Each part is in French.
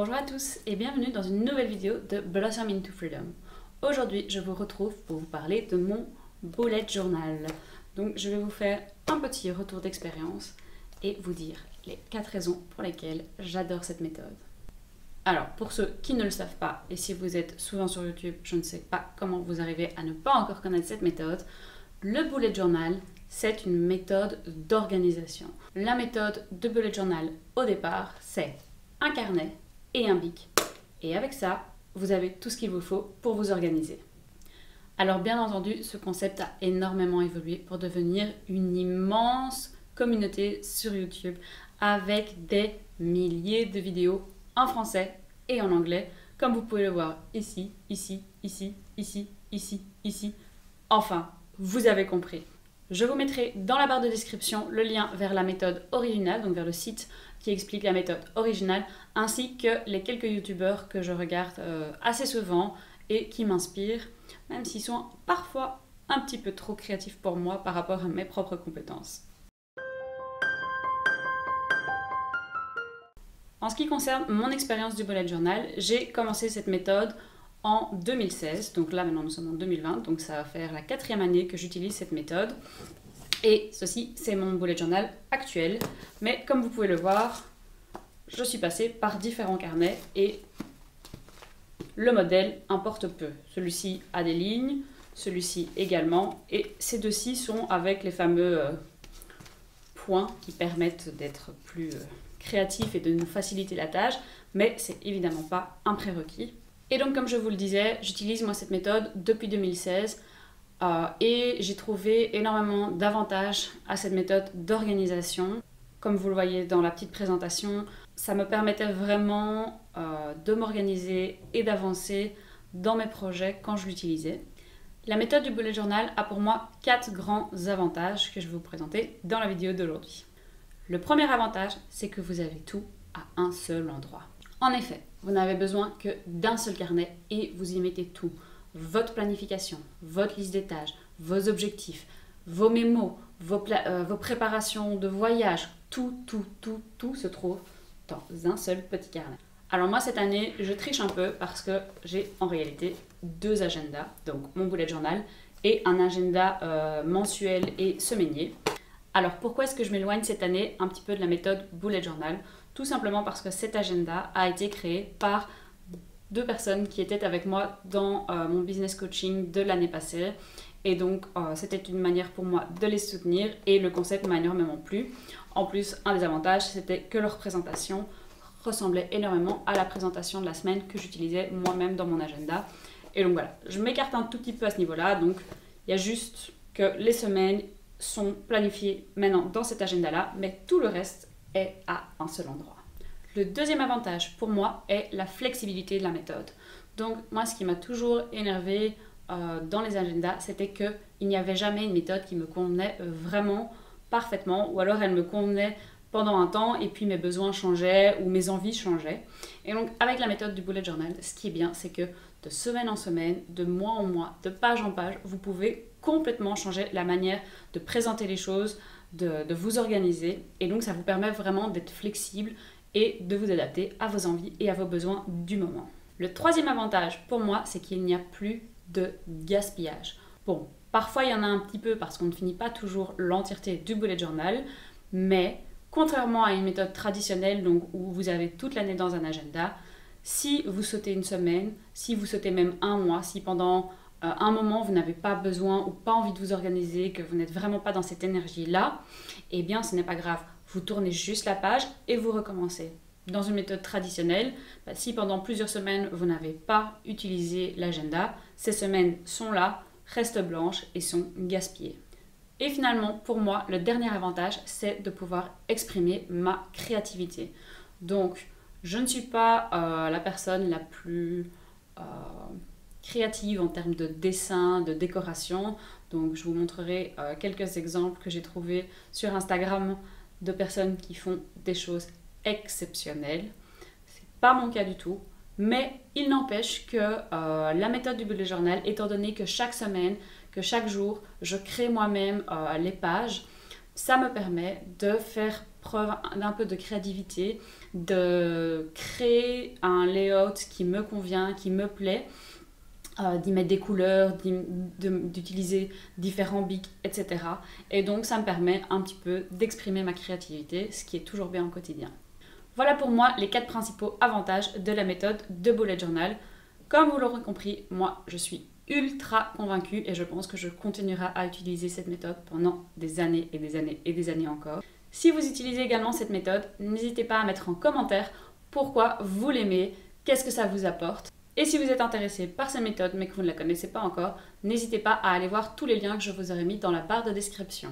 Bonjour à tous et bienvenue dans une nouvelle vidéo de Blossom into Freedom. Aujourd'hui, je vous retrouve pour vous parler de mon bullet journal. Donc, je vais vous faire un petit retour d'expérience et vous dire les 4 raisons pour lesquelles j'adore cette méthode. Alors, pour ceux qui ne le savent pas, et si vous êtes souvent sur YouTube, je ne sais pas comment vous arrivez à ne pas encore connaître cette méthode, le bullet journal, c'est une méthode d'organisation. La méthode de bullet journal, au départ, c'est un carnet et un bic. Et avec ça, vous avez tout ce qu'il vous faut pour vous organiser. Alors bien entendu, ce concept a énormément évolué pour devenir une immense communauté sur YouTube avec des milliers de vidéos en français et en anglais, comme vous pouvez le voir ici, ici, ici, ici, ici, ici. Enfin, vous avez compris. Je vous mettrai dans la barre de description le lien vers la méthode originale, donc vers le site qui explique la méthode originale, ainsi que les quelques youtubeurs que je regarde assez souvent et qui m'inspirent, même s'ils sont parfois un petit peu trop créatifs pour moi par rapport à mes propres compétences. En ce qui concerne mon expérience du bullet journal, j'ai commencé cette méthode en 2016, donc là maintenant nous sommes en 2020, donc ça va faire la 4e année que j'utilise cette méthode. Et ceci, c'est mon bullet journal actuel, mais comme vous pouvez le voir, je suis passée par différents carnets et le modèle importe peu. Celui-ci a des lignes, celui-ci également, et ces deux-ci sont avec les fameux points qui permettent d'être plus créatifs et de nous faciliter la tâche, mais c'est évidemment pas un prérequis. Et donc, comme je vous le disais, j'utilise moi cette méthode depuis 2016 et j'ai trouvé énormément d'avantages à cette méthode d'organisation. Comme vous le voyez dans la petite présentation, ça me permettait vraiment de m'organiser et d'avancer dans mes projets quand je l'utilisais. La méthode du bullet journal a pour moi 4 grands avantages que je vais vous présenter dans la vidéo d'aujourd'hui. Le premier avantage, c'est que vous avez tout à un seul endroit. En effet, vous n'avez besoin que d'un seul carnet et vous y mettez tout. Votre planification, votre liste des tâches, vos objectifs, vos mémos, vos préparations de voyage, tout se trouve dans un seul petit carnet. Alors moi cette année, je triche un peu parce que j'ai en réalité 2 agendas, donc mon bullet journal et un agenda mensuel et semainier. Alors pourquoi est-ce que je m'éloigne cette année un petit peu de la méthode bullet journal ? Tout simplement parce que cet agenda a été créé par 2 personnes qui étaient avec moi dans mon business coaching de l'année passée. Et donc, c'était une manière pour moi de les soutenir et le concept m'a énormément plu. En plus, un des avantages, c'était que leur présentation ressemblait énormément à la présentation de la semaine que j'utilisais moi-même dans mon agenda. Et donc voilà, je m'écarte un tout petit peu à ce niveau-là. Donc, il y a juste que les semaines sont planifiées maintenant dans cet agenda-là, mais tout le reste est à un seul endroit. Le deuxième avantage pour moi est la flexibilité de la méthode. Donc moi, ce qui m'a toujours énervé dans les agendas, c'était qu'il n'y avait jamais une méthode qui me convenait vraiment parfaitement, ou alors elle me convenait pendant un temps et puis mes besoins changeaient ou mes envies changeaient. Et donc avec la méthode du bullet journal, ce qui est bien, c'est que de semaine en semaine, de mois en mois, de page en page, vous pouvez complètement changer la manière de présenter les choses, de vous organiser. Et donc ça vous permet vraiment d'être flexible et de vous adapter à vos envies et à vos besoins du moment. Le troisième avantage pour moi, c'est qu'il n'y a plus de gaspillage. Bon, parfois il y en a un petit peu parce qu'on ne finit pas toujours l'entièreté du bullet journal, mais contrairement à une méthode traditionnelle donc, où vous avez toute l'année dans un agenda, si vous sautez une semaine, si vous sautez même un mois, si pendant un moment vous n'avez pas besoin ou pas envie de vous organiser, que vous n'êtes vraiment pas dans cette énergie-là, eh bien ce n'est pas grave. Vous tournez juste la page et vous recommencez. Dans une méthode traditionnelle, si pendant plusieurs semaines vous n'avez pas utilisé l'agenda, ces semaines sont là, restent blanches et sont gaspillées. Et finalement, pour moi, le dernier avantage, c'est de pouvoir exprimer ma créativité. Donc, je ne suis pas la personne la plus créative en termes de dessin, de décoration. Donc, je vous montrerai quelques exemples que j'ai trouvés sur Instagram de personnes qui font des choses exceptionnelles. C'est pas mon cas du tout, mais il n'empêche que la méthode du bullet journal, étant donné que chaque semaine, que chaque jour, je crée moi-même les pages, ça me permet de faire preuve d'un peu de créativité, de créer un layout qui me convient, qui me plaît, d'y mettre des couleurs, d'utiliser différents bics, etc. Et donc ça me permet un petit peu d'exprimer ma créativité, ce qui est toujours bien au quotidien. Voilà pour moi les 4 principaux avantages de la méthode de bullet journal. Comme vous l'aurez compris, moi je suis ultra convaincue et je pense que je continuerai à utiliser cette méthode pendant des années et des années et des années encore. Si vous utilisez également cette méthode, n'hésitez pas à mettre en commentaire pourquoi vous l'aimez, qu'est-ce que ça vous apporte. Et si vous êtes intéressé par cette méthode mais que vous ne la connaissez pas encore, n'hésitez pas à aller voir tous les liens que je vous aurai mis dans la barre de description.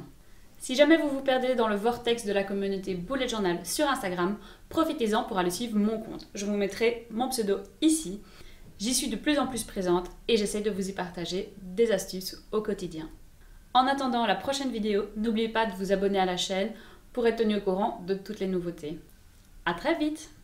Si jamais vous vous perdez dans le vortex de la communauté Bullet Journal sur Instagram, profitez-en pour aller suivre mon compte. Je vous mettrai mon pseudo ici. J'y suis de plus en plus présente et j'essaie de vous y partager des astuces au quotidien. En attendant la prochaine vidéo, n'oubliez pas de vous abonner à la chaîne pour être tenu au courant de toutes les nouveautés. À très vite!